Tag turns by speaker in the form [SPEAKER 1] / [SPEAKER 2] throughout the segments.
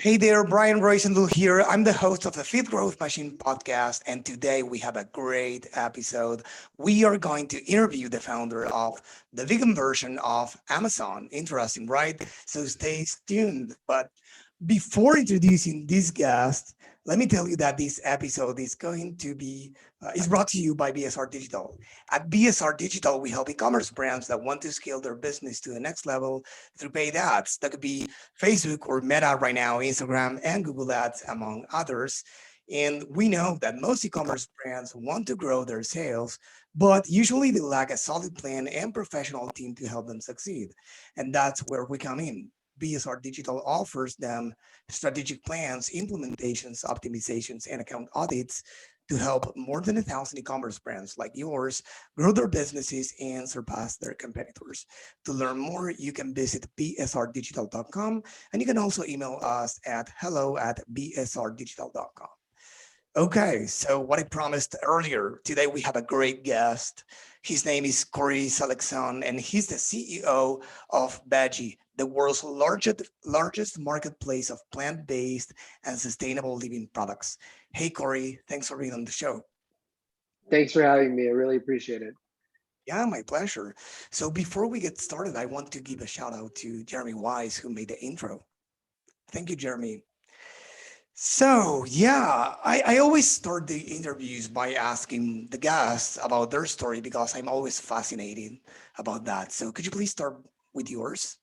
[SPEAKER 1] Hey there, Brian Roisentul here. I'm the host of the Fifth Growth Machine podcast, and today we have a great episode. We are going to interview the founder of the vegan version of Amazon. Interesting, right? So stay tuned. But before introducing this guest, let me tell you that this episode is going to be is brought to you by BSR Digital. At BSR Digital, we help e-commerce brands that want to scale their business to the next level through paid ads. That could be Facebook or Meta right now, Instagram and Google Ads, among others. And we know that most e-commerce brands want to grow their sales, but usually they lack a solid plan and professional team to help them succeed. And that's where we come in. BSR Digital offers them strategic plans, implementations, optimizations, and account audits to help more than 1,000 e-commerce brands like yours grow their businesses and surpass their competitors. To learn more, you can visit bsrdigital.com, and you can also email us at hello@bsrdigital.com. Okay, so what I promised earlier, today we have a great guest. His name is Kory Zelickson, and he's the CEO of Vejii, the world's largest marketplace of plant-based and sustainable living products. Hey, Kory, thanks for being on the show.
[SPEAKER 2] Thanks for having me. I really appreciate it.
[SPEAKER 1] Yeah, my pleasure. So before we get started, I want to give a shout out to Jeremy Wise, who made the intro. Thank you, Jeremy. So, yeah, I always start the interviews by asking the guests about their story because I'm always fascinated about that. So, could you please start with yours?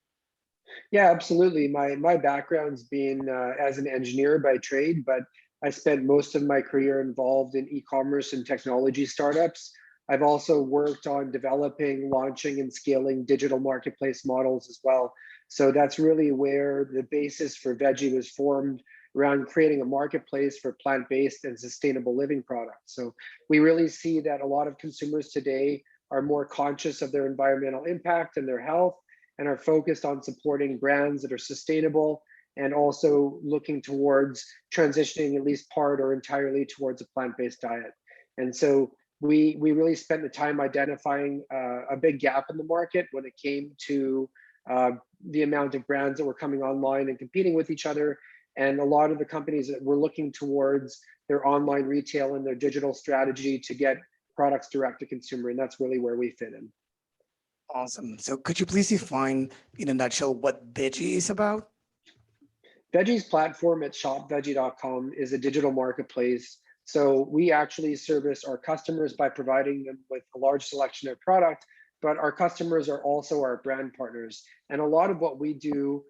[SPEAKER 2] Yeah, absolutely. My background's been as an engineer by trade, but I spent most of my career involved in e-commerce and technology startups. I've also worked on developing, launching, and scaling digital marketplace models as well. So that's really where the basis for Veggie was formed around creating a marketplace for plant-based and sustainable living products. So we really see that a lot of consumers today are more conscious of their environmental impact and their health and are focused on supporting brands that are sustainable and also looking towards transitioning at least part or entirely towards a plant-based diet. And so we really spent the time identifying a big gap in the market when it came to uh, the amount of brands that were coming online and competing with each other. And a lot of the companies that were looking towards their online retail and their digital strategy to get products direct to consumer. And that's really where we fit in.
[SPEAKER 1] Awesome. So, could you please define in a nutshell what Veggie is about?
[SPEAKER 2] Veggie's platform at shopveggie.com is a digital marketplace. So we actually service our customers by providing them with a large selection of product, but our customers are also our brand partners. And a lot of what we do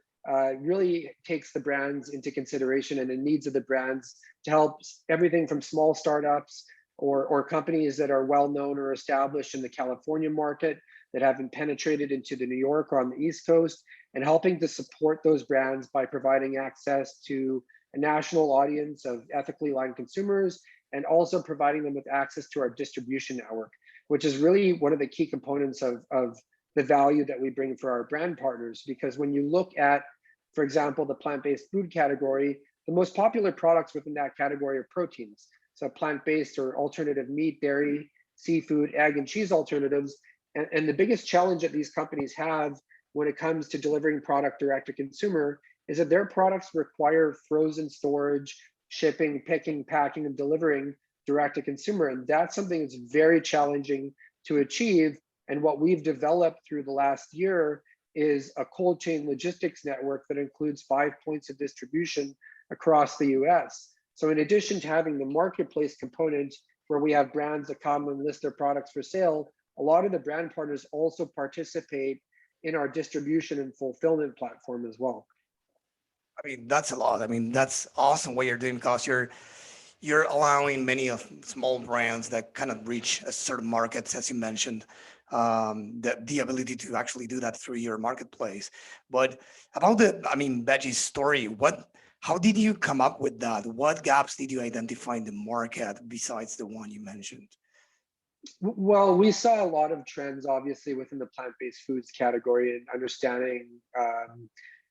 [SPEAKER 2] really takes the brands into consideration and the needs of the brands to help everything from small startups or companies that are well known or established in the California market that haven't penetrated into the New York or on the East Coast, and helping to support those brands by providing access to a national audience of ethically aligned consumers and also providing them with access to our distribution network, which is really one of the key components of the value that we bring for our brand partners. Because when you look at, for example, the plant-based food category, the most popular products within that category are proteins. So plant-based or alternative meat, dairy, seafood, egg, and cheese alternatives. And the biggest challenge that these companies have when it comes to delivering product direct to consumer is that their products require frozen storage, shipping, picking, packing, and delivering direct to consumer. And that's something that's very challenging to achieve. And what we've developed through the last year is a cold chain logistics network that includes 5 points of distribution across the US. So in addition to having the marketplace component where we have brands that come and list their products for sale, a lot of the brand partners also participate in our distribution and fulfillment platform as well.
[SPEAKER 1] I mean, that's a lot. I mean, that's awesome what you're doing because you're allowing many of small brands that kind of reach a certain markets, as you mentioned, the ability to actually do that through your marketplace. But about I mean, Veggie's story, how did you come up with that? What gaps did you identify in the market besides the one you mentioned?
[SPEAKER 2] Well, we saw a lot of trends, obviously, within the plant-based foods category and understanding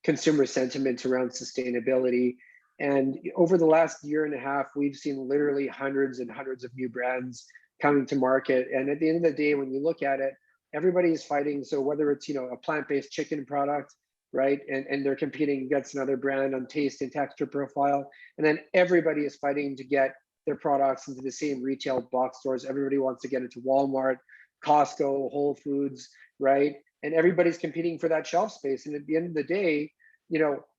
[SPEAKER 2] consumer sentiment around sustainability. And over the last year and a half, we've seen literally hundreds and hundreds of new brands coming to market. And at the end of the day, when you look at it, everybody is fighting. So whether it's a plant-based chicken product right? And they're competing against another brand on taste and texture profile. And then everybody is fighting to get their products into the same retail box stores. Everybody wants to get into Walmart, Costco, Whole Foods, right? And everybody's competing for that shelf space. And at the end of the day,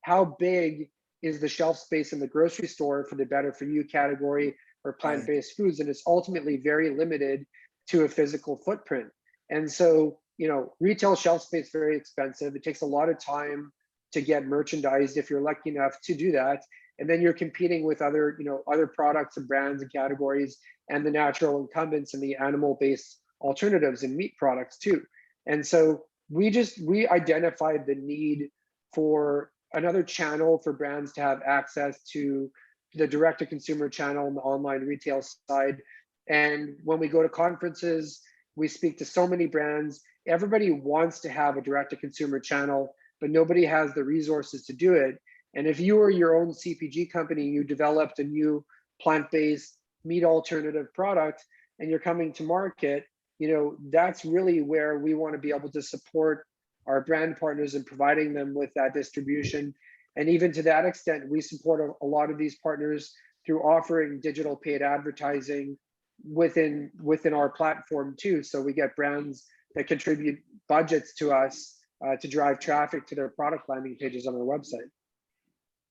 [SPEAKER 2] how big is the shelf space in the grocery store for the better for you category or
[SPEAKER 1] Right.
[SPEAKER 2] plant-based foods? And it's ultimately very limited to a physical footprint. And so, retail shelf space is very expensive. It takes a lot of time to get merchandised if you're lucky enough to do that. And then you're competing with other products and brands and categories and the natural incumbents and the animal-based alternatives and meat products too. And so we identified the need for another channel for brands to have access to the direct to consumer channel on the online retail side. And when we go to conferences, we speak to so many brands. Everybody wants to have a direct to consumer channel, but nobody has the resources to do it. And if you were your own CPG company, you developed a new plant-based meat alternative product and you're coming to market, that's really where we want to be able to support our brand partners and providing them with that distribution. And even to that extent, we support a lot of these partners through offering digital paid advertising within our platform too. So we get brands that contribute budgets to us to drive traffic to their product landing pages on our website.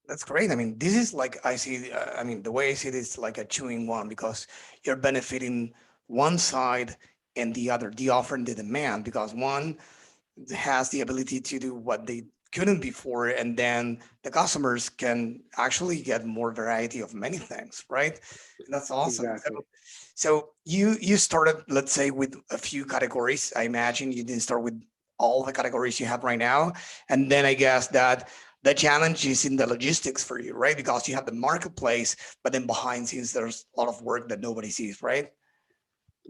[SPEAKER 1] That's great. I mean, this is like I see. I mean, the way I see this, like a chewing one, because you're benefiting one side and the other, the offer and the demand, because one has the ability to do what they couldn't before, and then the customers can actually get more variety of many things, right? And that's awesome.
[SPEAKER 2] Exactly.
[SPEAKER 1] So you started, let's say, with a few categories. I imagine you didn't start with all the categories you have right now, and then I guess that the challenge is in the logistics for you, right? Because you have the marketplace, but then behind scenes there's a lot of work that nobody sees, right?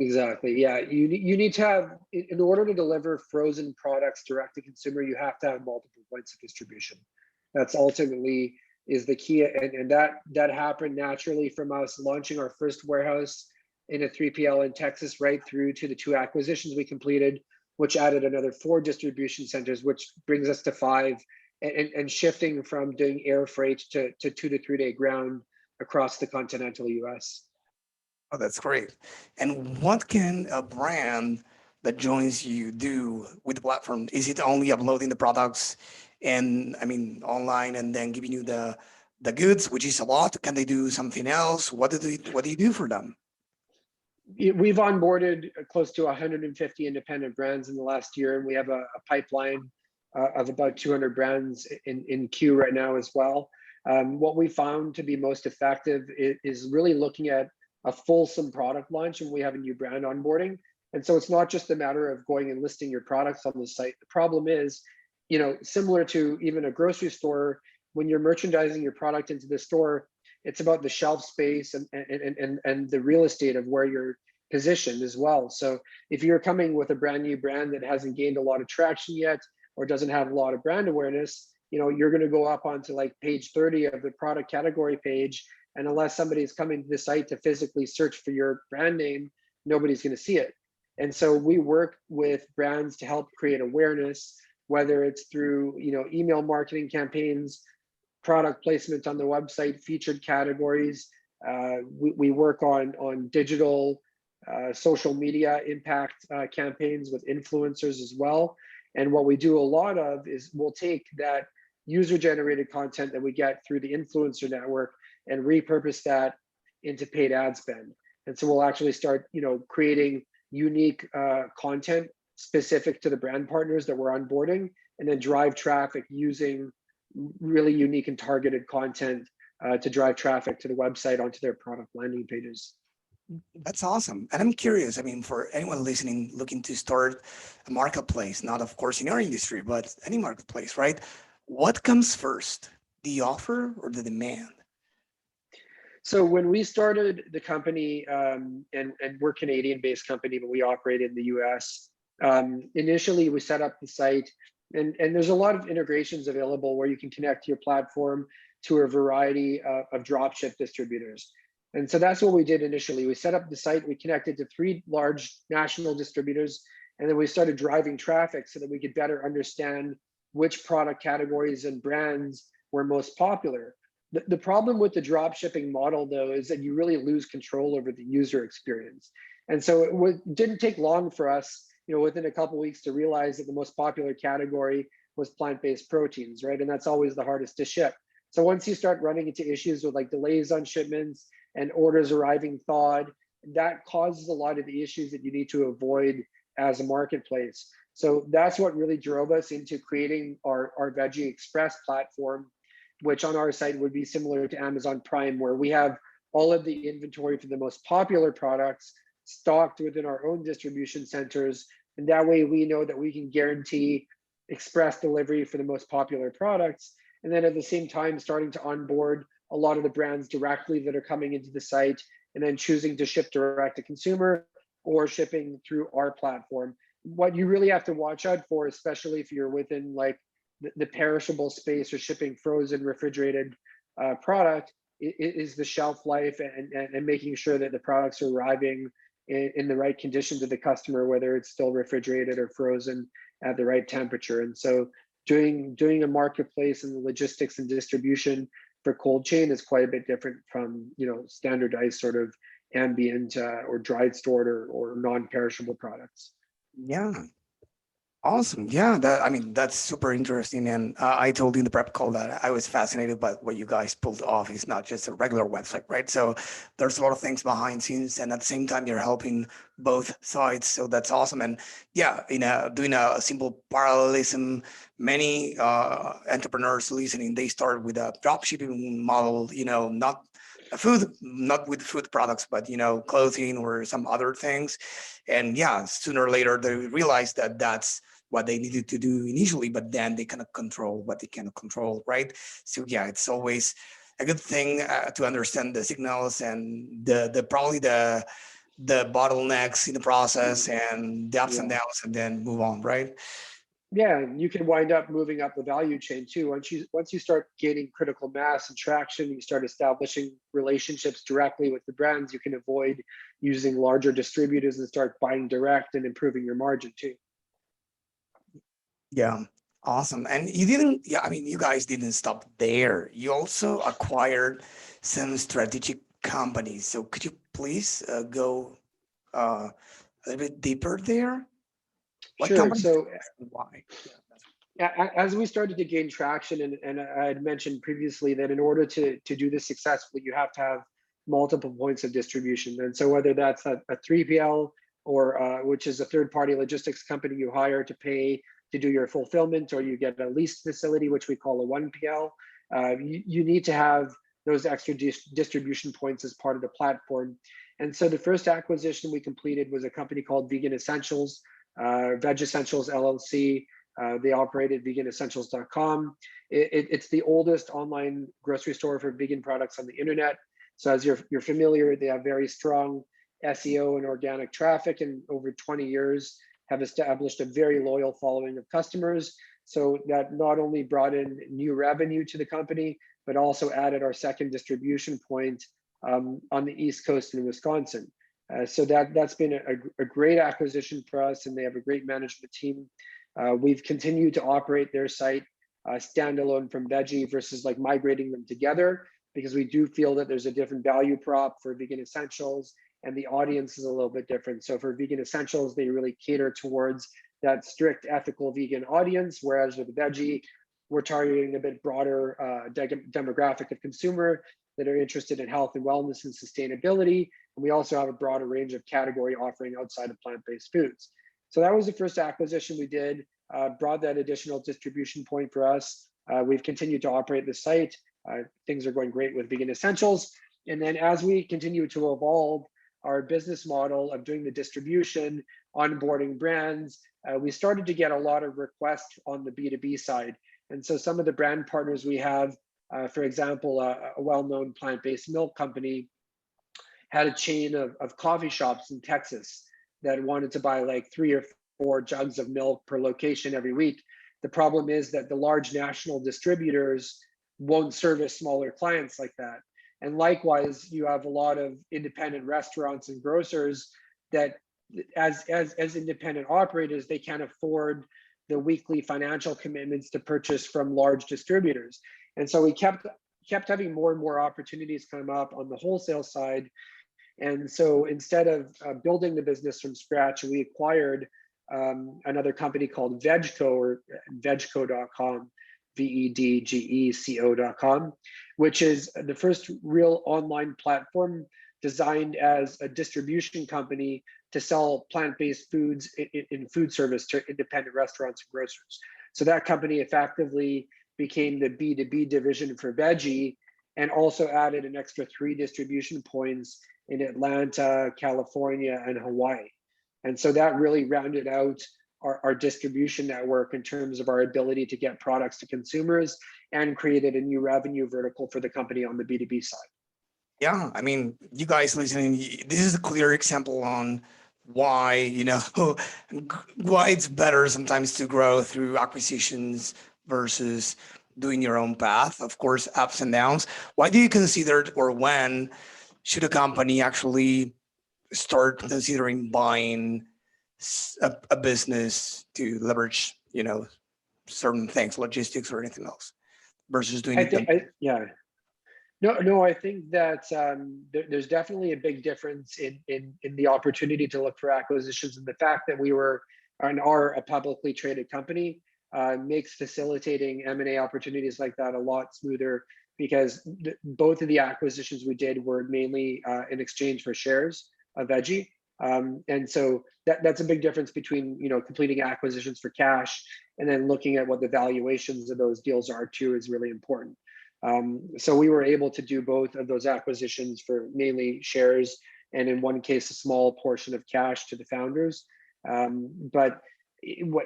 [SPEAKER 2] Exactly. Yeah. You need to have, in order to deliver frozen products direct to consumer, you have to have multiple points of distribution. That's ultimately is the key. And that happened naturally from us launching our first warehouse in a 3PL in Texas, right through to the 2 acquisitions we completed, which added another 4 distribution centers, which brings us to 5, and shifting from doing air freight to 2 to 3 day ground across the continental US.
[SPEAKER 1] Oh, that's great. And what can a brand that joins you do with the platform? Is it only uploading the products and I mean online and then giving you the goods, which is a lot? Can they do something else? What do you do for them?
[SPEAKER 2] We've onboarded close to 150 independent brands in the last year, and we have a pipeline of about 200 brands in queue right now as well. What we found to be most effective is really looking at a fulsome product launch when we have a new brand onboarding. And so it's not just a matter of going and listing your products on the site. The problem is, similar to even a grocery store, when you're merchandising your product into the store, it's about the shelf space and the real estate of where you're positioned as well. So if you're coming with a brand new brand that hasn't gained a lot of traction yet or doesn't have a lot of brand awareness, you're going to go up onto like page 30 of the product category page, and unless somebody is coming to the site to physically search for your brand name, nobody's going to see it. And so we work with brands to help create awareness, whether it's through email marketing campaigns, product placement on the website, featured categories. We work on digital social media impact campaigns with influencers as well. And what we do a lot of is we'll take that user generated content that we get through the influencer network and repurpose that into paid ad spend. And so we'll actually start, creating unique content specific to the brand partners that we're onboarding, and then drive traffic using really unique and targeted content to drive traffic to the website onto their product landing pages.
[SPEAKER 1] That's awesome. And I'm curious, I mean, for anyone listening looking to start a marketplace, not of course in our industry, but any marketplace, right? What comes first, the offer or the demand?
[SPEAKER 2] So when we started the company, and we're Canadian-based company, but we operate in the US. Initially, we set up the site, and there's a lot of integrations available where you can connect your platform to a variety of dropship distributors. And so that's what we did initially. We set up the site, we connected to 3 large national distributors, and then we started driving traffic so that we could better understand which product categories and brands were most popular. The problem with the drop shipping model, though, is that you really lose control over the user experience. And so didn't take long for us, within a couple of weeks to realize that the most popular category was plant-based proteins, right? And that's always the hardest to ship. So once you start running into issues with like delays on shipments and orders arriving thawed, that causes a lot of the issues that you need to avoid as a marketplace. So that's what really drove us into creating our Veggie Express platform, which on our site would be similar to Amazon Prime, where we have all of the inventory for the most popular products stocked within our own distribution centers. And that way we know that we can guarantee express delivery for the most popular products. And then at the same time, starting to onboard a lot of the brands directly that are coming into the site and then choosing to ship direct to consumer or shipping through our platform. What you really have to watch out for, especially if you're within like the perishable space or shipping frozen refrigerated product, is the shelf life and making sure that the products are arriving in the right condition to the customer, whether it's still refrigerated or frozen at the right temperature. And so doing a marketplace and the logistics and distribution for cold chain is quite a bit different from standardized sort of ambient or dried stored or non-perishable products.
[SPEAKER 1] Yeah. Awesome. Yeah, that's super interesting. And I told you in the prep call that I was fascinated by what you guys pulled off. It's not just a regular website, right? So there's a lot of things behind scenes, and at the same time, you're helping both sides. So that's awesome. And yeah, doing a simple parallelism, many entrepreneurs listening, they start with a drop shipping model, not with food products, but clothing or some other things. And yeah, sooner or later, they realize that that's what they needed to do initially, but then they cannot control what they cannot control, right? So yeah, it's always a good thing to understand the signals and the probably the bottlenecks in the process and the ups and
[SPEAKER 2] Yeah.
[SPEAKER 1] downs, and then move on, right?
[SPEAKER 2] Yeah, you can wind up moving up the value chain too. Once you start gaining critical mass and traction, you start establishing relationships directly with the brands, you can avoid using larger distributors and start buying direct and improving your margin too.
[SPEAKER 1] Yeah, awesome. And you didn't, yeah, you guys didn't stop there. You also acquired some strategic companies. So could you please go uh, a little bit deeper there? What
[SPEAKER 2] Sure.
[SPEAKER 1] companies
[SPEAKER 2] So
[SPEAKER 1] and why? Yeah,
[SPEAKER 2] as we started to gain traction, and I had mentioned previously that in order to do this successfully, you have to have multiple points of distribution. And so whether that's a 3PL or which is a third-party logistics company you hire to pay to do your fulfillment, or you get a leased facility, which we call a 1PL, you need to have those extra distribution points as part of the platform. And so the first acquisition we completed was a company called Vegan Essentials, Veg Essentials LLC. They operate at veganessentials.com. It's the oldest online grocery store for vegan products on the internet. So as you're familiar, they have very strong SEO and organic traffic, and over 20 years have established a very loyal following of customers. So that not only brought in new revenue to the company, but also added our second distribution point on the East Coast in Wisconsin. So that's been a great acquisition for us, and they have a great management team. We've continued to operate their site standalone from Vejii versus like migrating them together, because we do feel that there's a different value prop for Vegan Essentials, and the audience is a little bit different. So for Vegan Essentials, they really cater towards that strict ethical vegan audience, whereas with Vejii, we're targeting a bit broader demographic of consumer that are interested in health and wellness and sustainability. And we also have a broader range of category offering outside of plant-based foods. So that was the first acquisition we did, brought that additional distribution point for us. We've continued to operate the site. Things are going great with Vegan Essentials. And then as we continue to evolve our business model of doing the distribution, onboarding brands, we started to get a lot of requests on the B2B side. And so some of the brand partners we have, for example, a well-known plant-based milk company had a chain of coffee shops in Texas that wanted to buy like 3 or 4 jugs of milk per location every week. The problem is that the large national distributors won't service smaller clients like that. And likewise, you have a lot of independent restaurants and grocers that as independent operators, they can't afford the weekly financial commitments to purchase from large distributors. And so we kept having more and more opportunities come up on the wholesale side. And so instead of building the business from scratch, we acquired another company called Vegco, or vegco.com, VEDGECO.com, which is the first real online platform designed as a distribution company to sell plant-based foods in food service to independent restaurants and grocers. So that company effectively became the B2B division for Vejii, and also added an extra 3 distribution points in Atlanta, California, and Hawaii. And so that really rounded out our distribution network in terms of our ability to get products to consumers, and created a new revenue vertical for the company on the B2B side.
[SPEAKER 1] Yeah, I mean, you guys listening, this is a clear example on why, why it's better sometimes to grow through acquisitions versus doing your own path. Of course, ups and downs. Why do you consider, or when should a company actually start considering buying a business to leverage, certain things, logistics or anything else, versus doing
[SPEAKER 2] I
[SPEAKER 1] it
[SPEAKER 2] think,
[SPEAKER 1] themselves?
[SPEAKER 2] yeah. No, I think that there's definitely a big difference in the opportunity to look for acquisitions, and the fact that we were and are a publicly traded company makes facilitating M&A opportunities like that a lot smoother, because both of the acquisitions we did were mainly in exchange for shares of Vejii. And so that's a big difference between completing acquisitions for cash and then looking at what the valuations of those deals are too is really important. So we were able to do both of those acquisitions for mainly shares, and in one case, a small portion of cash to the founders. But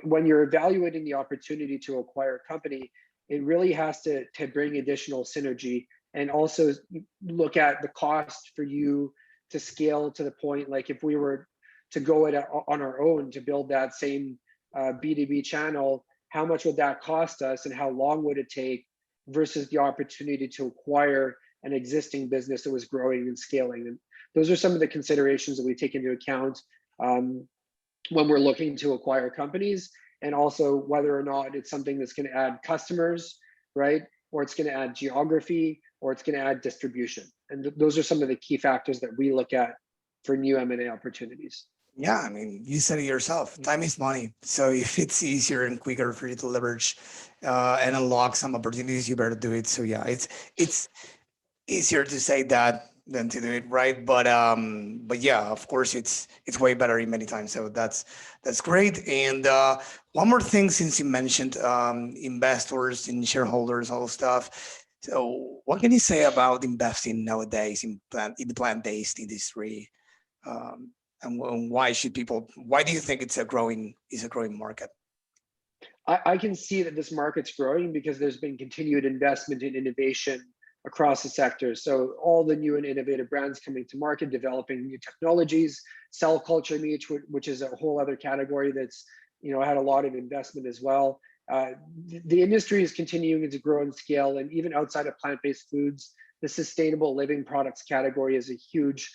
[SPEAKER 2] when you're evaluating the opportunity to acquire a company, it really has to bring additional synergy, and also look at the cost for you to scale to the point, like if we were to go it on our own to build that same B2B channel, how much would that cost us, and how long would it take, versus the opportunity to acquire an existing business that was growing and scaling. And those are some of the considerations that we take into account when we're looking to acquire companies, and also whether or not it's something that's going to add customers, right? Or it's going to add geography, or it's going to add distribution. And those are some of the key factors that we look at for new M&A opportunities.
[SPEAKER 1] Yeah, I mean, you said it yourself. Time is money. So if it's easier and quicker for you to leverage and unlock some opportunities, you better do it. So yeah, it's easier to say that than to do it, right? But yeah, of course, it's way better in many times. So that's great. And one more thing, since you mentioned investors and shareholders, all stuff. So what can you say about investing nowadays in the plant-based industry? Um, and why should people? Why do you think it's a growing market?
[SPEAKER 2] I can see that this market's growing because there's been continued investment in innovation across the sector. So all the new and innovative brands coming to market, developing new technologies, cell culture meat, which is a whole other category that's had a lot of investment as well. The industry is continuing to grow and scale, and even outside of plant-based foods, the sustainable living products category is a huge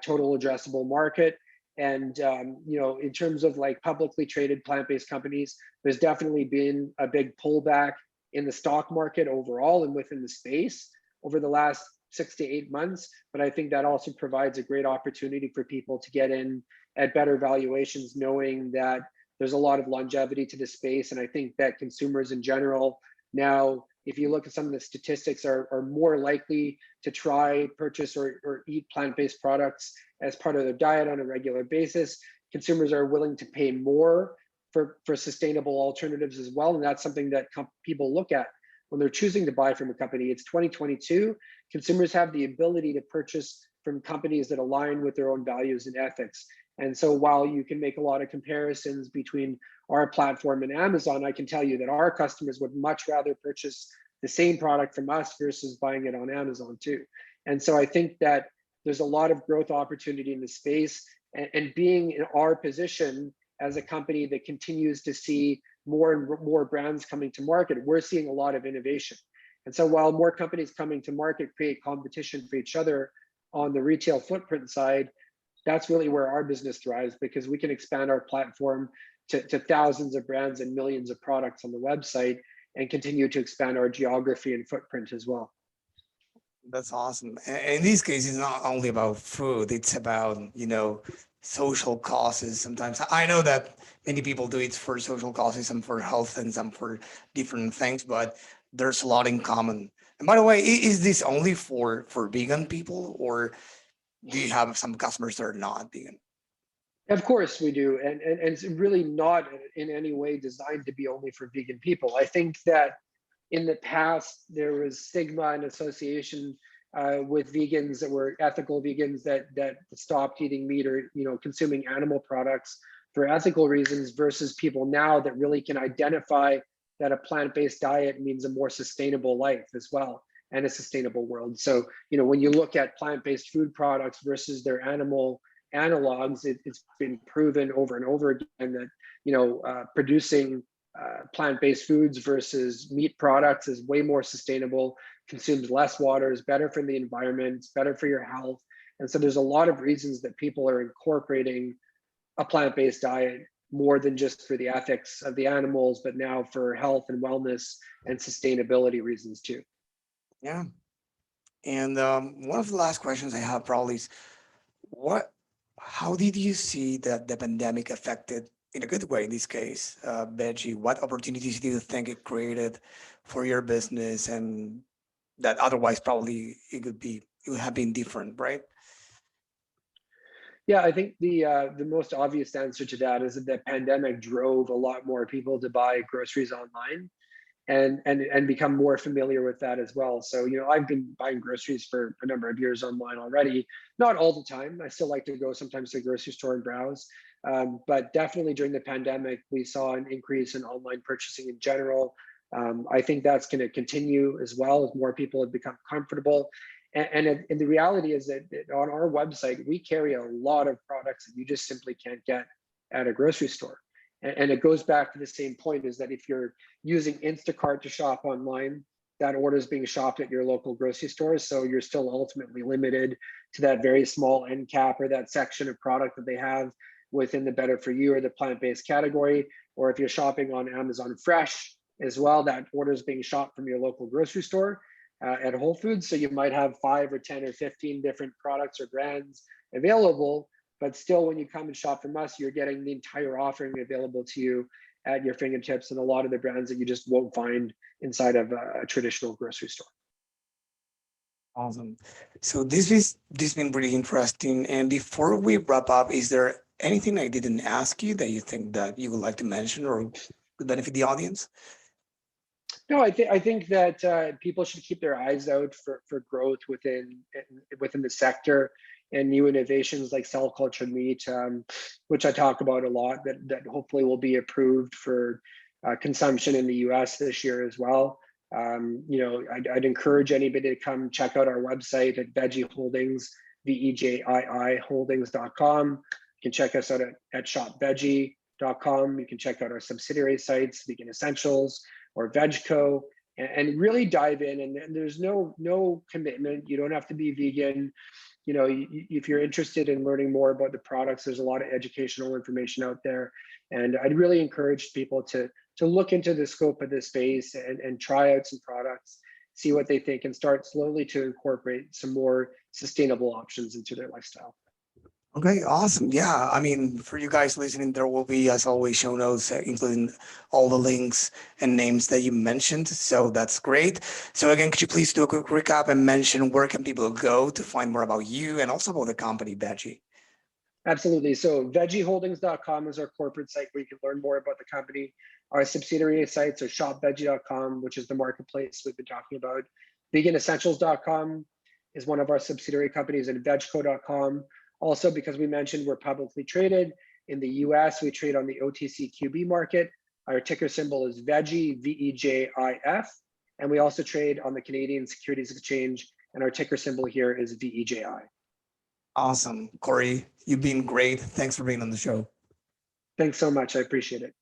[SPEAKER 2] total addressable market. And in terms of like publicly traded plant-based companies, there's definitely been a big pullback in the stock market overall and within the space over the last 6 to 8 months. But I think that also provides a great opportunity for people to get in at better valuations, knowing that there's a lot of longevity to the space. And I think that consumers in general now, if you look at some of the statistics, are more likely to try, purchase, or eat plant-based products as part of their diet on a regular basis. Consumers are willing to pay more for sustainable alternatives as well. And that's something that people look at when they're choosing to buy from a company. It's 2022. Consumers have the ability to purchase from companies that align with their own values and ethics. And so while you can make a lot of comparisons between our platform and Amazon, I can tell you that our customers would much rather purchase the same product from us versus buying it on Amazon too. And so I think that there's a lot of growth opportunity in the space, and being in our position as a company that continues to see more and more brands coming to market, we're seeing a lot of innovation. And so while more companies coming to market create competition for each other on the retail footprint side, that's really where our business thrives, because we can expand our platform to thousands of brands and millions of products on the website, and continue to expand our geography and footprint as well.
[SPEAKER 1] That's awesome. In these cases, it's not only about food, it's about, social causes. Sometimes I know that many people do it for social causes, some for health and some for different things, but there's a lot in common. And by the way, is this only for vegan people, or do you have some customers that are not vegan?
[SPEAKER 2] Of course we do, and it's really not in any way designed to be only for vegan people. I think that in the past there was stigma and association with vegans that were ethical vegans that stopped eating meat or consuming animal products for ethical reasons, versus people now that really can identify that a plant-based diet means a more sustainable life as well, and a sustainable world. So when you look at plant-based food products versus their animal analogs, it's been proven over and over again that producing plant-based foods versus meat products is way more sustainable, consumes less water, is better for the environment, it's better for your health. And so there's a lot of reasons that people are incorporating a plant-based diet, more than just for the ethics of the animals, but now for health and wellness and sustainability reasons too.
[SPEAKER 1] Yeah. And one of the last questions I have probably is, what, how did you see that the pandemic affected, in a good way in this case, Veggie? What opportunities do you think it created for your business, and that otherwise probably it would have been different, right?
[SPEAKER 2] Yeah, I think the most obvious answer to that is that the pandemic drove a lot more people to buy groceries online, and become more familiar with that as well. So I've been buying groceries for a number of years online already. Not all the time. I still like to go sometimes to the grocery store and browse. But definitely during the pandemic, we saw an increase in online purchasing in general. I think that's going to continue as well as more people have become comfortable. And the reality is that on our website, we carry a lot of products that you just simply can't get at a grocery store. And it goes back to the same point, is that if you're using Instacart to shop online, that order is being shopped at your local grocery store. So you're still ultimately limited to that very small end cap or that section of product that they have within the better for you or the plant-based category. Or if you're shopping on Amazon Fresh as well, that order is being shopped from your local grocery store at Whole Foods. So you might have 5 or 10 or 15 different products or brands available, but still when you come and shop from us, you're getting the entire offering available to you at your fingertips, and a lot of the brands that you just won't find inside of a traditional grocery store.
[SPEAKER 1] Awesome. So this been really interesting. And before we wrap up, is there anything I didn't ask you that you think that you would like to mention or could benefit the audience?
[SPEAKER 2] No, I think that people should keep their eyes out for growth within the sector, and new innovations like cell cultured meat, which I talk about a lot, that hopefully will be approved for consumption in the U.S. this year as well. I'd encourage anybody to come check out our website at Vejii Holdings, Vejii Holdings.com. You can check us out at shopveggie.com. You can check out our subsidiary sites, Vegan Essentials or VegCo, and really dive in. And there's no commitment. You don't have to be vegan. If you're interested in learning more about the products, there's a lot of educational information out there. And I'd really encourage people to look into the scope of this space and try out some products, see what they think, and start slowly to incorporate some more sustainable options into their lifestyle.
[SPEAKER 1] Okay, awesome. Yeah, I mean, for you guys listening, there will be, as always, show notes, including all the links and names that you mentioned. So that's great. So again, could you please do a quick recap and mention where can people go to find more about you and also about the company, Veggie?
[SPEAKER 2] Absolutely. So veggieholdings.com is our corporate site where you can learn more about the company. Our subsidiary sites are shopveggie.com, which is the marketplace we've been talking about. Veganessentials.com is one of our subsidiary companies, and vegco.com. Also, because we mentioned we're publicly traded in the US, we trade on the OTCQB market. Our ticker symbol is Vejii, VEJIF. And we also trade on the Canadian Securities Exchange, and our ticker symbol here is VEJI.
[SPEAKER 1] Awesome. Kory, you've been great. Thanks for being on the show.
[SPEAKER 2] Thanks so much. I appreciate it.